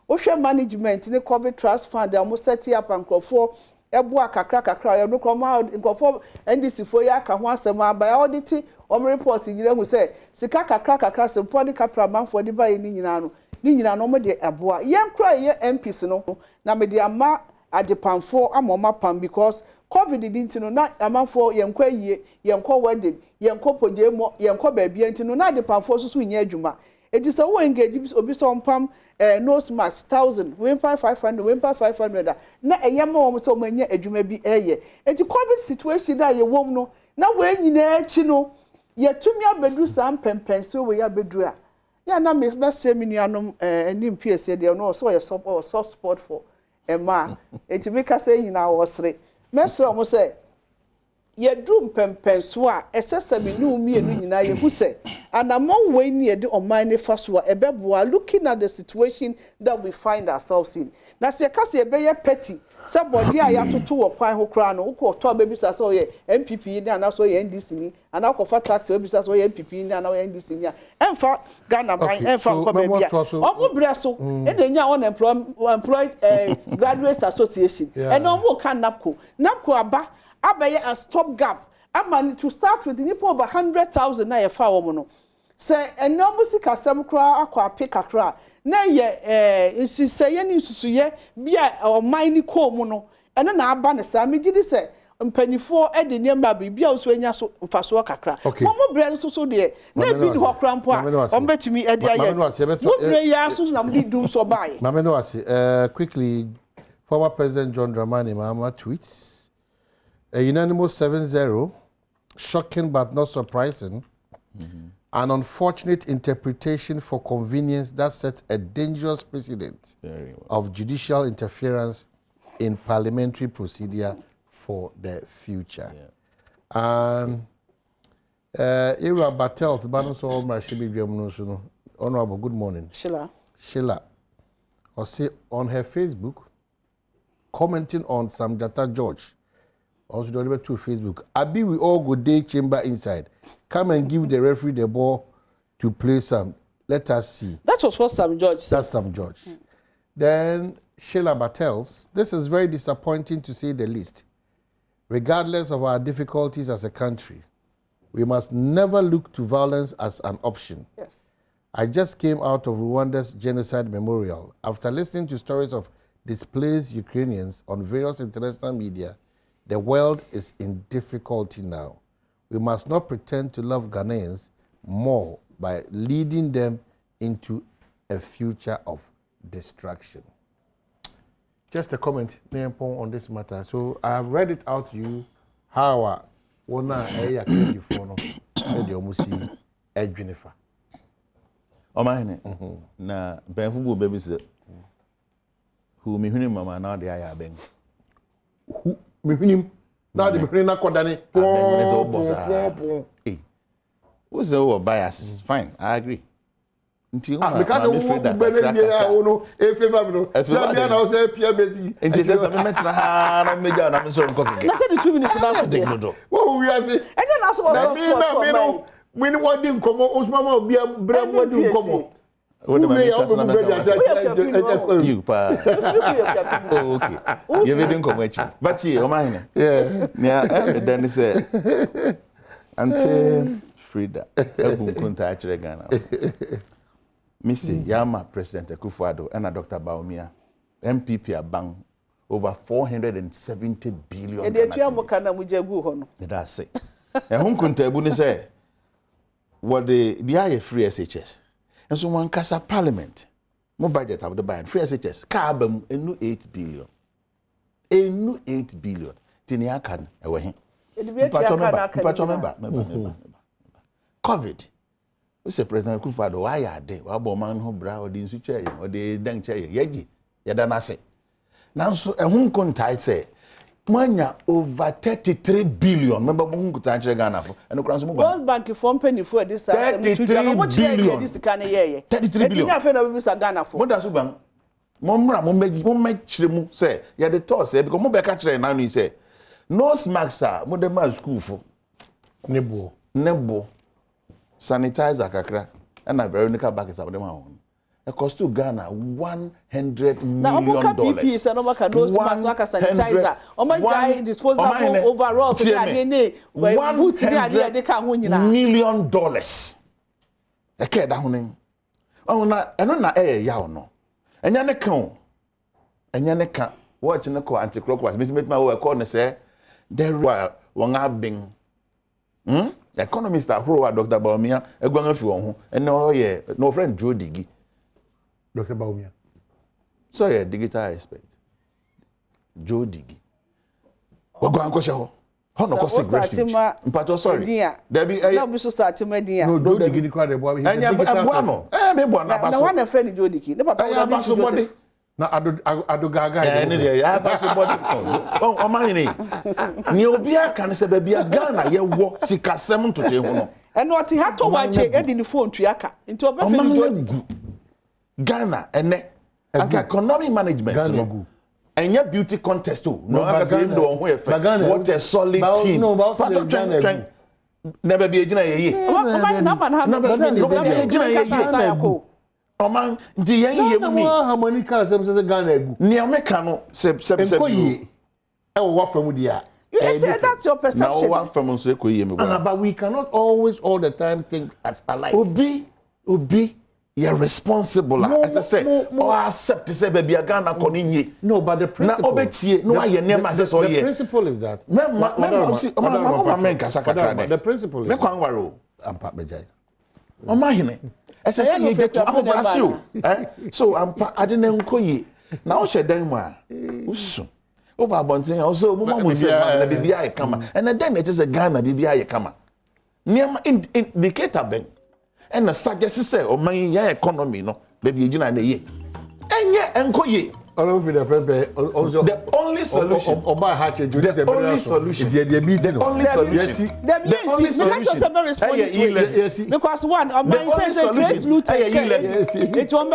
ohwe management ne COVID trust fund almost set up ankofo eboa kakra ya no koma nkofo NDC fo ya ka ho asem aba ya audit reports nyire hu say sika kakra sempo de kapra manfo de ba ni nyina no mo de eboa yenkra ye MPs no na me de ama adepanfo amoma pam because COVID didn't know na amanfo yenkwa yie yenkwa wedding yenkwa pojemo yenkwa baabia ntino na adepanfo so nya adwuma eti so wo engage obi so mpam nose mask 1000 500 na eyema wo so manya adwuma bi eye eti COVID situation da ye wom no na we nyina achi no yetumi abedu sam pempense we ya bedu a ya na me se minuanom anim PSA de no so ye soft spot for ema eti me ka say nyina wo sre Mesro mo say ye drum pempenso a esesame ni umienu nyina ye hu say anamon we ni ye de Omanhene faso a ebeboa looking at the situation that we find ourselves in na se ka se ebe ye petty se body a ya toto wo kwan ho kra no wo to abebisa so ye MPP ni ana so ye NDC ni ana ko fa tax obisa so ye MPP ni ana ye NDC ni emfa Ghana ban emfa ko bebia omo bre so e de nya on employed graduates association and omo kan napco aba abaye a stop gap amani to start with the people over 100,000 na ye fa wo no say enormous kasam kra akwa pikakra na ye insise ni susuye bia Omanhene ko mu no eno na aba ne sa me gidi se mpanifo e de niam bia so anya so mfaso kakra mo bre so de na bi ho krampo a ombetumi e de aye mo bre ya so na mo dum so bae mama no ase quickly former President John Dramani Mahama tweets a unanimous 7-0 shocking but not surprising an unfortunate interpretation for convenience that sets a dangerous precedent of judicial interference in parliamentary procedure for the future. And Ira Battels, Honorable, good morning. Sheila. On her Facebook, commenting on Samjata George, also delivered to Facebook. Abi, we all go day chamber inside. Come and give the referee the ball to play some. Let us see. That was what Sam George said. That's Sam George. Then Sheila Battels, this is very disappointing to say the least. Regardless of our difficulties as a country, we must never look to violence as an option. Yes. I just came out of Rwanda's genocide memorial. After listening to stories of displaced Ukrainians on various international media, the world is in difficulty now. We must not pretend to love Ghanaians more by leading them into a future of destruction. Just a comment on this matter. So I have read it out to you how Wona Eya Kedifono said you must see Jennifer. Omanhene na benfubu baby say who me hunu mama na de aya ben. Who me hunu na de hunu na kodane. Hey. Who's the bias? Fine, I agree. nti because we Benedict no e favor me no say me na say pia bezi nti say me metra ha na me ja na me so nko keke na say the 2 minutes na so dey wo we ase enye na so wo me no wadi nkomo osmama obi bra mo wadi nkomo what do you pa oh okay you be nkomo echi but here Omanhene me then say ante Frida ebun kunta achire Ghana Missy Yama President Akufo-Adjei and Dr. Baumia MPP abang over 470 billion. E dey tua mo kana mo jagu ho no. That's it. E hun kunta ebu ni say what the biya free SHS. And so one kasa parliament mo budget of the buy free SHS ka abam enu 8 billion. Enu 8 billion. Tini aka ewe hin. E dey tua kana member. COVID. We say President Akufo-Adjei why are they? Wa bo man ho bra odi nsu che ye, odi dan che ye. Yegi, ye da na se. Nanso ehun kontai say mwanya over 33 billion. Remember mo hun kontai che Ghana fo. Eno kran so mo World Bank for penny for this 33 billion. This kan ye. 33 billion. Etinya fe na we bisa Ghana fo. Mo da so ban. Mo mra mo me chire mu say ye the toss say because mo be ka chire na no say no smacks mo de ma school fo. Nebo. Sanitizer kakra and a Veronica back is them on. It cost to Ghana $100 million. Now, PPs and Omaka knows Masaka sanitizer. Omanhene disposable overall. So $100 million. A kid down. Oh, na na ya no. And yana can. And yana can watch in the co anti-clockwise. Make my work on say there were one being. Economist ahoro Dr. Baumia egwan afi won ho ene o ye no friend Joe Digi Dr. Baumia so ye digital expert Joe Digi ogwan ko she ho no ko secret mpato sorry there be na bi so start media no Joe Digi ni kwa de bo he digital no me bo na na one friend Joe Digi ne papa ya ba so body na adogaga ne dey ya ba so body Omanhene ni obi aka ne se ba bia Ghana ye wo sikasem ntoche ho no eno oti ha to wache e di ni phone tuaka nti oba fe Ghana ene aka economic management no enya beauty contest no aka say ndo ho e fe what a solid team no ba so Ghana never be ejina ye Omanhene na ban ha no Oman ndi yen ye mu ni harmonica se Ghana egu ni ameka no se e wo wa famu dia that's your perception now wa famu so ekoyi me but we cannot always all the time think as alike obi you're responsible as I say or accept say baby Ghana ko ni nye no but the principle na obetie no aye nema say so ye the principle is that the principle is me kwan waro Ampofo-Adjei Omanhene ese say ye get to amobrasio so ampa ade na nkoyi na o shedan mu a usu over abontin also mo say na bibia ye kama and then it is a Ghana bibia ye kama niam indicator ben and na suggest say Oman ya economy no baby ejina na ye enye enkoyi the only solution oba hatch the only solution the only solution because one Oman says a great looter it won't